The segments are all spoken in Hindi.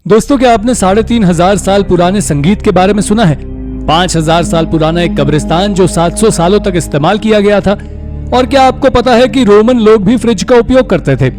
दोस्तों, क्या आपने 3500 साल पुराने संगीत के बारे में सुना है? 5000 साल पुराना एक कब्रिस्तान जो 700 सालों तक इस्तेमाल किया गया था। और क्या आपको पता है कि रोमन लोग भी फ्रिज का उपयोग करते थे?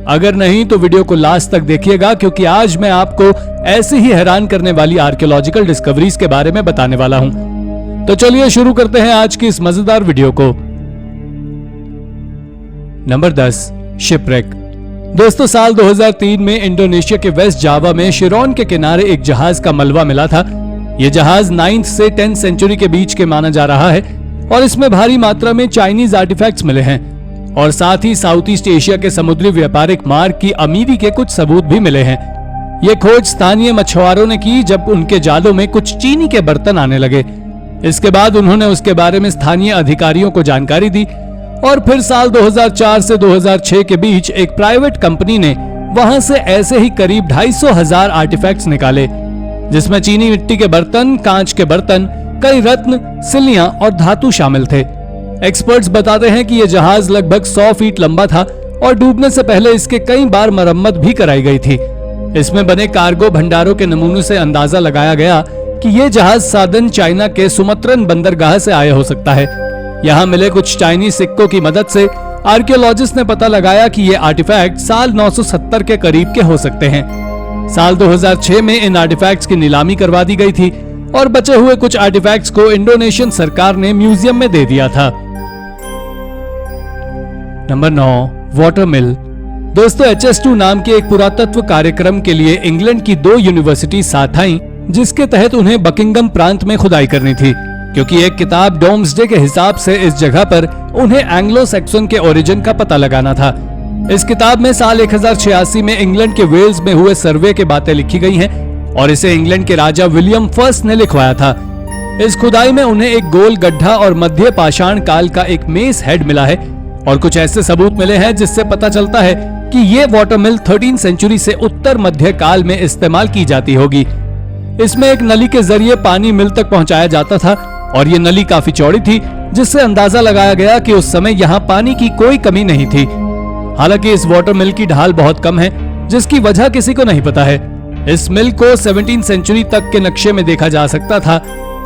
अगर नहीं तो वीडियो को लास्ट तक देखिएगा, क्योंकि आज मैं आपको ऐसी ही हैरान करने वाली आर्कियोलॉजिकल डिस्कवरीज के बारे में बताने वाला हूं। तो चलिए शुरू करते हैं आज की इस मजेदार वीडियो को। Number 10, shipwreck. दोस्तों, साल 2003 में इंडोनेशिया के वेस्ट जावा में शिरोन के किनारे एक जहाज का मलबा मिला था। यह जहाज 9th से 10th सेंचुरी के बीच के माना जा रहा है और इसमें भारी मात्रा में चाइनीज आर्टिफैक्ट्स मिले हैं और साथ ही साउथ ईस्ट एशिया के समुद्री व्यापारिक मार्ग की अमीरी के कुछ सबूत भी मिले हैं। ये खोज स्थानीय मछुआरों ने की जब उनके जालों में कुछ चीनी के बर्तन आने लगे। इसके बाद उन्होंने उसके बारे में स्थानीय अधिकारियों को जानकारी दी और फिर साल 2004 से 2006 के बीच एक प्राइवेट कंपनी ने वहां से ऐसे ही करीब 250,000 आर्टिफैक्ट्स निकाले, जिसमें चीनी मिट्टी के बर्तन, कांच के बर्तन, कई रत्न, सिल्लियां और धातु शामिल थे। एक्सपर्ट्स बताते हैं कि यह जहाज लगभग 100 फीट लंबा था और डूबने से पहले इसके कई बार मरम्मत भी कराई गई थी। इसमें बने कार्गो भंडारों के नमूनों से अंदाजा लगाया गया कि यह जहाज सादन चाइना के सुमत्रन बंदरगाह से आया हो सकता है। यहाँ मिले कुछ चाइनीज सिक्कों की मदद से आर्कियोलॉजिस्ट ने पता लगाया कि ये आर्टिफैक्ट साल 970 के करीब के हो सकते हैं। साल 2006 में इन आर्टिफैक्ट्स की नीलामी करवा दी गई थी और बचे हुए कुछ आर्टिफैक्ट्स को इंडोनेशियन सरकार ने म्यूजियम में दे दिया था। नंबर 9, वाटर मिल। दोस्तों, HS2 नाम के एक पुरातत्व कार्यक्रम के लिए इंग्लैंड की 2 यूनिवर्सिटी साथ आईं, जिसके तहत उन्हें बकिंगम प्रांत में खुदाई करनी थी, क्योंकि एक किताब डोम्सडे के हिसाब से इस जगह पर उन्हें एंग्लो सैक्सन के ओरिजिन का पता लगाना था। इस किताब में साल 1086 में इंग्लैंड के वेल्स में हुए सर्वे के बातें लिखी गई हैं और इसे इंग्लैंड के राजा विलियम फर्स्ट ने लिखवाया था। इस खुदाई में उन्हें एक गोल गड्ढा और मध्य पाषाण काल का एक मेस हेड मिला है और कुछ ऐसे सबूत मिले हैं जिससे पता चलता है कि ये वाटर मिल 13th सेंचुरी से उत्तर मध्य काल में इस्तेमाल की जाती होगी। इसमें एक नली के जरिए पानी मिल तक पहुंचाया जाता था और ये नली काफी चौड़ी थी, जिससे अंदाजा लगाया गया कि उस समय यहाँ पानी की कोई कमी नहीं थी। हालांकि इस वाटर मिल की ढाल बहुत कम है, जिसकी वजह किसी को नहीं पता है। इस मिल को 17th सेंचुरी तक के नक्शे में देखा जा सकता था,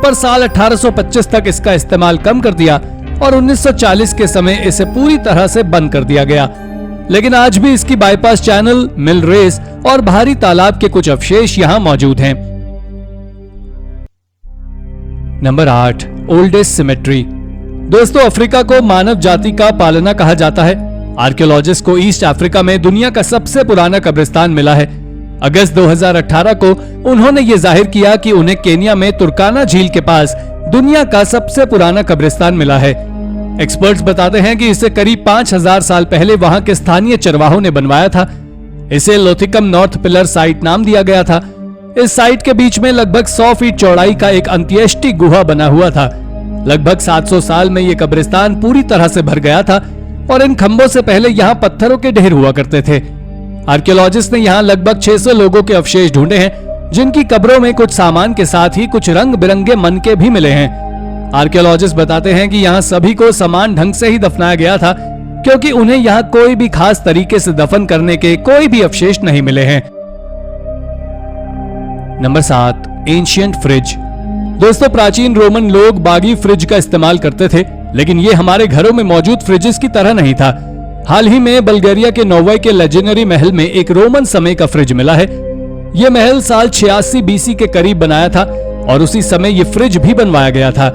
पर साल 1825 तक इसका इस्तेमाल कम कर दिया और 1940 के समय इसे पूरी तरह से बंद कर दिया गया। लेकिन आज भी इसकी बाईपास चैनल, मिल रेस और भारी तालाब के कुछ अवशेष यहाँ मौजूद हैं। Number 8, oldest symmetry. दोस्तों, अफ्रीका को मानव जाति का पालना कहा जाता है। आर्कियोलॉजिस्ट को ईस्ट अफ्रीका में दुनिया का सबसे पुराना कब्रिस्तान मिला है। अगस्त 2018 को उन्होंने ये जाहिर किया कि उन्हें केन्या में तुर्काना झील के पास दुनिया का सबसे पुराना कब्रिस्तान मिला है। एक्सपर्ट्स बताते हैं कि इसे करीब 5000 साल पहले वहां के स्थानीय चरवाहों ने बनवाया था। इसे लोथिकम नॉर्थ पिलर साइट नाम दिया गया था। इस साइट के बीच में लगभग 100 फीट चौड़ाई का एक अंत्येष्टि गुहा बना हुआ था। लगभग 700 साल में यह कब्रिस्तान पूरी तरह से भर गया था और इन खंभों से पहले यहाँ पत्थरों के ढेर हुआ करते थे। आर्कियोलॉजिस्ट ने यहाँ लगभग 600 लोगों के अवशेष ढूंढे हैं, जिनकी कब्रों में कुछ सामान के साथ ही कुछ रंग बिरंगे मनके भी मिले हैं। आर्कियोलॉजिस्ट बताते हैं कि यहाँ सभी को समान ढंग से ही दफनाया गया था, क्योंकि उन्हें यहाँ कोई भी खास तरीके से दफन करने के कोई भी अवशेष नहीं मिले हैं। Number 7, ancient fridge. दोस्तों, प्राचीन रोमन लोग बागी फ्रिज का इस्तेमाल करते थे, लेकिन ये हमारे घरों में मौजूद फ्रिजेस की तरह नहीं था। हाल ही में बल्गेरिया के नोवाई के लेजेंडरी महल में एक रोमन समय का फ्रिज मिला है। यह महल साल 86 BC के करीब बनाया था और उसी समय यह फ्रिज भी बनवाया गया था।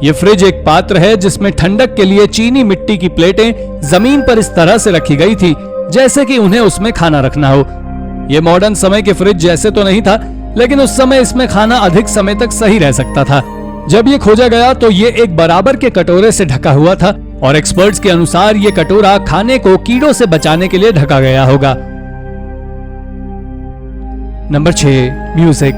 यह फ्रिज एक पात्र है जिसमें ठंडक के लिए चीनी मिट्टी की प्लेटें जमीन पर इस तरह से रखी गई थी जैसे कि उन्हें उसमें खाना रखना हो। यह मॉडर्न समय के फ्रिज जैसे तो नहीं था, लेकिन उस समय इसमें खाना अधिक समय तक सही रह सकता था। जब ये खोजा गया तो ये एक बराबर के कटोरे से ढका हुआ था और एक्सपर्ट्स के अनुसार ये कटोरा खाने को कीड़ों से बचाने के लिए ढका गया होगा। Number 6, music.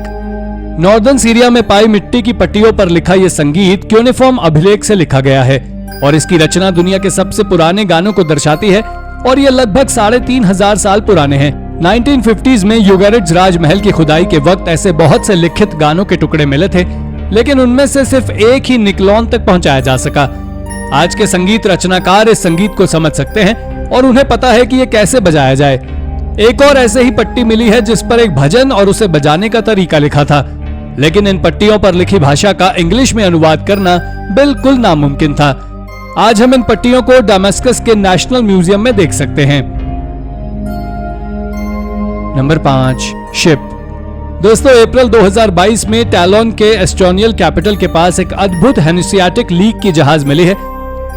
नॉर्दर्न सीरिया में पाई मिट्टी की पट्टियों पर लिखा यह संगीत क्यूनेफॉर्म अभिलेख से लिखा गया है और इसकी रचना दुनिया के सबसे पुराने गानों को दर्शाती है और ये लगभग 3500 साल पुराने हैं। 1950s में युगेरिट्स राजमहल की खुदाई के वक्त ऐसे बहुत से लिखित गानों के टुकड़े मिले थे, लेकिन उनमें से सिर्फ एक ही निकलौन तक पहुंचाया जा सका। आज के संगीत रचनाकार इस संगीत को समझ सकते हैं और उन्हें पता है कि ये कैसे बजाया जाए। एक और ऐसे ही पट्टी मिली है जिस पर एक भजन और उसे बजाने का तरीका लिखा था, लेकिन इन पट्टियों पर लिखी भाषा का इंग्लिश में अनुवाद करना बिल्कुल नामुमकिन था। आज हम इन पट्टियों को डेमास्कस के नेशनल म्यूजियम में देख सकते हैं। Number 5, ship. दोस्तों, अप्रैल 2022 में टैलोन के एस्टोनियल कैपिटल के पास एक अद्भुत हेनिसियाटिक लीग की जहाज मिली है।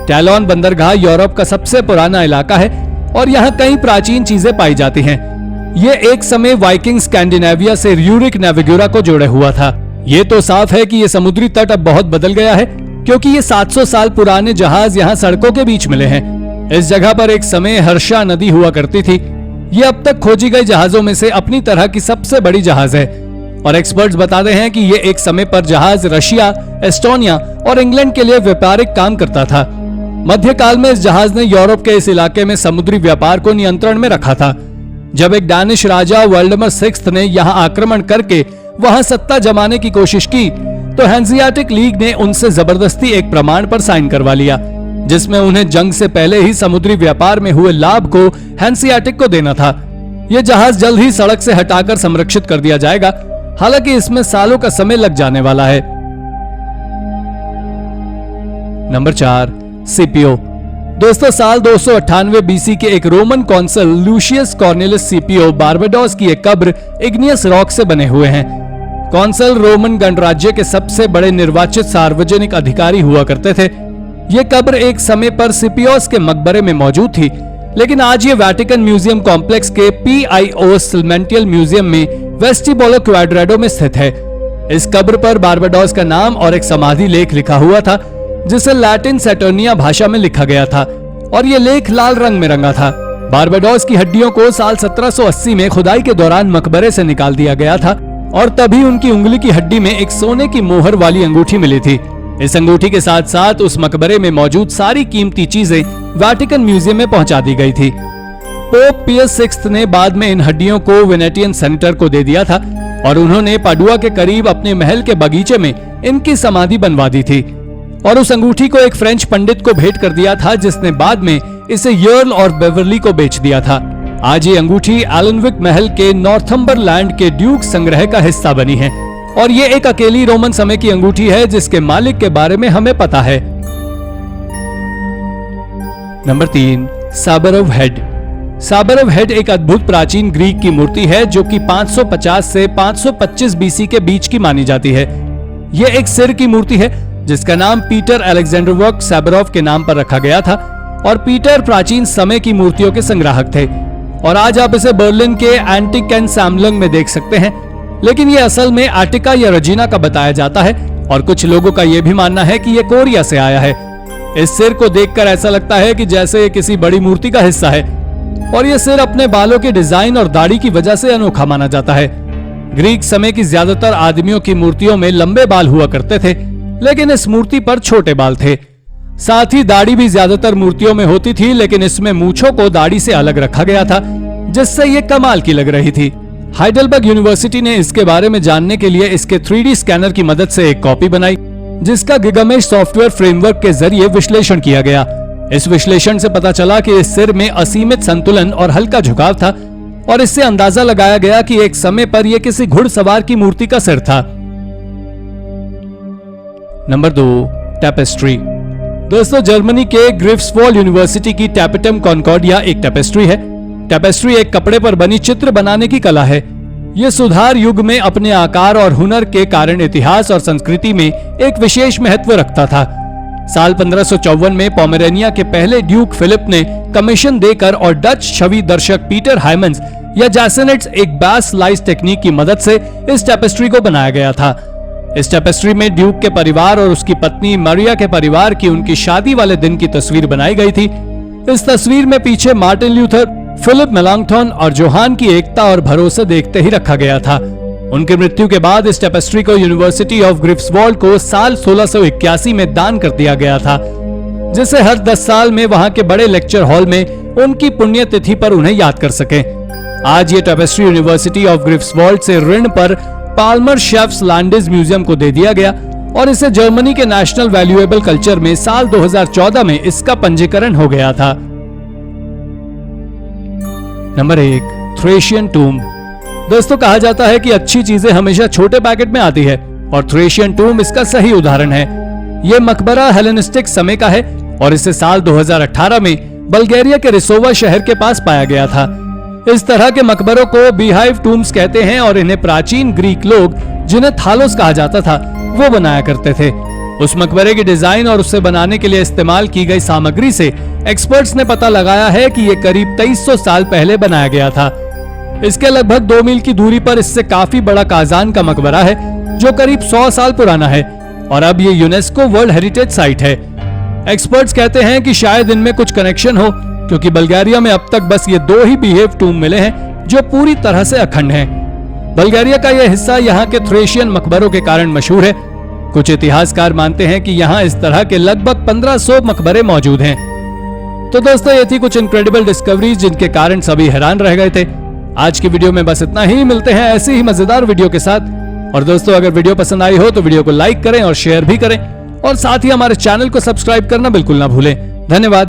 टैलोन बंदरगाह यूरोप का सबसे पुराना इलाका है और यहाँ कई प्राचीन चीजें पाई जाती हैं। ये एक समय वाइकिंग स्कैंडिनेविया से र्यूरिक नेविगुरा को जोड़े हुआ था। ये तो साफ है कि ये समुद्री तट अब बहुत बदल गया है, क्योंकि ये 700 साल पुराने जहाज यहाँ सड़कों के बीच मिले हैं। इस जगह पर एक समय हर्षा नदी हुआ करती थी। ये अब तक खोजी गई जहाजों में से अपनी तरह की सबसे बड़ी जहाज है और एक्सपर्ट्स बताते हैं कि ये एक समय पर जहाज रशिया, एस्टोनिया और इंग्लैंड के लिए व्यापारिक काम करता था। मध्यकाल में इस जहाज ने यूरोप के इस इलाके में समुद्री व्यापार को नियंत्रण में रखा था। जब एक डैनिश राजा वल्डेमर 6 ने यहाँ आक्रमण करके वहां सत्ता जमाने की कोशिश की तो हैंसियाटिक लीग ने उनसे जबरदस्ती एक प्रमाण पर साइन करवा लिया, जिसमें उन्हें जंग से पहले ही समुद्री व्यापार में हुए लाभ को हैंसियाटिक को देना था। यह जहाज जल्द ही सड़क से हटाकर संरक्षित कर दिया जाएगा, हालांकि इसमें सालों का समय लग जाने वाला है। Number 4, CPO. दोस्तों, साल 298 बीसी के एक Roman consul luscious Cornelius CPO Barbados की एक कब्र इग्नियस रॉक से बने हुए हैं। कॉन्सल रोमन गणराज्य के सबसे बड़े निर्वाचित सार्वजनिक अधिकारी हुआ करते थे। ये कब्र एक समय पर सिपियोस के मकबरे में मौजूद थी, लेकिन आज ये वेटिकन म्यूजियम कॉम्प्लेक्स के पीआईओ सिलमेंटियल म्यूजियम में वेस्टिबोलो क्वाड्रेडो में स्थित है। इस कब्र पर बारबाडोस का नाम और एक समाधि लेख लिखा हुआ था, जिसे लैटिन सैटर्निया भाषा में लिखा गया था और ये लेख लाल रंग में रंगा था। बारबाडोस की हड्डियों को साल 1780 में खुदाई के दौरान मकबरे से निकाल दिया गया था और तभी उनकी उंगली की हड्डी में एक सोने की मोहर वाली अंगूठी मिली थी। इस अंगूठी के साथ साथ उस मकबरे में मौजूद सारी कीमती चीजें वेटिकन म्यूजियम में पहुंचा दी गई थी। पोप पियस 6 ने बाद में इन हड्डियों को वेनेटियन सेनेटर को दे दिया था और उन्होंने पाडुआ के करीब अपने महल के बगीचे में इनकी समाधि बनवा दी थी और उस अंगूठी को एक फ्रेंच पंडित को भेंट कर दिया था, जिसने बाद में इसे यर्ल और बेवरली को बेच दिया था। आज ये अंगूठी एलनविक महल के नॉर्थम्बरलैंड के ड्यूक संग्रह का हिस्सा बनी है और ये एक अकेली रोमन समय की अंगूठी है जिसके मालिक के बारे में हमें पता है। नंबर 3, साबरव हेड। साबरव हेड एक अद्भुत प्राचीन ग्रीक की मूर्ति है जो कि 550 से 525 बीसी के बीच की मानी जाती है। यह एक सिर की मूर्ति है जिसका नाम पीटर अलेक्जेंडरवर्क साबरव के नाम पर रखा गया था और पीटर प्राचीन समय की मूर्तियों के संग्राहक थे और आज आप इसे बर्लिन के एंटिक एंड सैमलंग में देख सकते हैं, लेकिन ये असल में आटिका या रजीना का बताया जाता है और कुछ लोगों का यह भी मानना है कि यह कोरिया से आया है। इस सिर को देखकर ऐसा लगता है कि जैसे किसी बड़ी मूर्ति का हिस्सा है और यह सिर अपने बालों के डिजाइन और दाढ़ी की वजह से अनोखा माना जाता है। ग्रीक समय की ज्यादातर आदमियों की मूर्तियों में लंबे बाल हुआ करते थे, लेकिन इस मूर्ति पर छोटे बाल थे। साथ ही दाढ़ी भी ज्यादातर मूर्तियों में होती थी, लेकिन इसमें मूंछों को दाढ़ी से अलग रखा गया था, जिससे ये कमाल की लग रही थी। हाइडेलबर्ग यूनिवर्सिटी ने इसके बारे में जानने के लिए इसके 3D स्कैनर की मदद से एक कॉपी बनाई, जिसका गिगामेश सॉफ्टवेयर फ्रेमवर्क के जरिए विश्लेषण किया गया। इस विश्लेषण से पता चला कि इस सिर में असीमित संतुलन और हल्का झुकाव था और इससे अंदाजा लगाया गया कि एक समय पर यह किसी घुड़सवार की मूर्ति का सिर था। Number 2, tapestry. दोस्तों, जर्मनी के ग्रिफ्सवॉल्ड यूनिवर्सिटी की टैपेटम कॉन्कॉर्डिया एक टेपेस्ट्री है। टेपेस्ट्री एक कपड़े पर बनी चित्र बनाने की कला है। यह सुधार युग में अपने आकार और हुनर के कारण इतिहास और संस्कृति में एक विशेष महत्व रखता था। साल 1554 में पोमेरेनिया के पहले ड्यूक फिलिप ने कमीशन देकर और डच छवि दर्शक पीटर हाइमन्स या जैसेनेट्स एक बैस लाइस टेक्निक की मदद से इस टेपेस्ट्री को बनाया गया था। इस टेपेस्ट्री में ड्यूक के परिवार और उसकी पत्नी मारिया के परिवार की उनकी शादी वाले दिन की तस्वीर बनाई गई थी। इस तस्वीर में पीछे मार्टिन ल्यूथर, फिलिप मेलांगथॉन और जोहान की एकता और भरोसे देखते ही रखा गया था। उनकी मृत्यु के बाद इस टेपेस्ट्री को यूनिवर्सिटी ऑफ ग्रिफ्सवॉल्ड को साल 1681 में दान कर दिया गया था, जिससे हर 10 साल में वहां के बड़े लेक्चर हॉल में उनकी पुण्यतिथि पर उन्हें याद कर सके। आज ये टेपेस्ट्री यूनिवर्सिटी ऑफ ग्रिफ्सवॉल्ड से ऋण पर पाल्मर शेफ्स लैंडिस म्यूजियम को दे दिया गया और इसे जर्मनी के नेशनल वैल्यूएबल कल्चर में साल 2014 में इसका पंजीकरण हो गया था। Number 1, Thracian tomb. दोस्तों कहा जाता है कि अच्छी चीजें हमेशा छोटे पैकेट में आती है और थ्रेशियन टूम्ब इसका सही उदाहरण है। यह मकबरा हेलेनिस्टिक समय का है और इसे साल 2018 में बल्गेरिया के रिसोवा शहर के पास पाया गया था। इस तरह के मकबरों को बीहाइव टूम्ब्स कहते हैं और इन्हें प्राचीन ग्रीक लोग, जिन्हें थालोस कहा जाता था, वो बनाया करते थे। उस मकबरे की डिजाइन और उसे बनाने के लिए इस्तेमाल की गई सामग्री से एक्सपर्ट्स ने पता लगाया है कि यह करीब 2300 साल पहले बनाया गया था। इसके लगभग 2 मील की दूरी पर इससे काफी बड़ा काजान का मकबरा है, जो करीब 100 साल पुराना है और अब ये यूनेस्को वर्ल्ड हेरिटेज साइट है। एक्सपर्ट्स कहते हैं कि शायद इनमें कुछ कनेक्शन हो, क्योंकि बल्गेरिया में अब तक बस ये 2 ही बीहेव टूम्ब मिले हैं जो पूरी तरह से अखंड हैं। बल्गेरिया का यह हिस्सा यहाँ के थ्रेशियन मकबरों के कारण मशहूर है। कुछ इतिहासकार मानते हैं कि यहाँ इस तरह के लगभग 1500 मकबरे मौजूद हैं। तो दोस्तों ये थी कुछ इनक्रेडिबल डिस्कवरीज जिनके कारण सभी हैरान रह गए थे। आज की वीडियो में बस इतना ही। मिलते हैं ऐसी ही मजेदार वीडियो के साथ। और दोस्तों अगर वीडियो पसंद आई हो तो वीडियो को लाइक करें और शेयर भी करें और साथ ही हमारे चैनल को सब्सक्राइब करना बिल्कुल ना भूलें। धन्यवाद।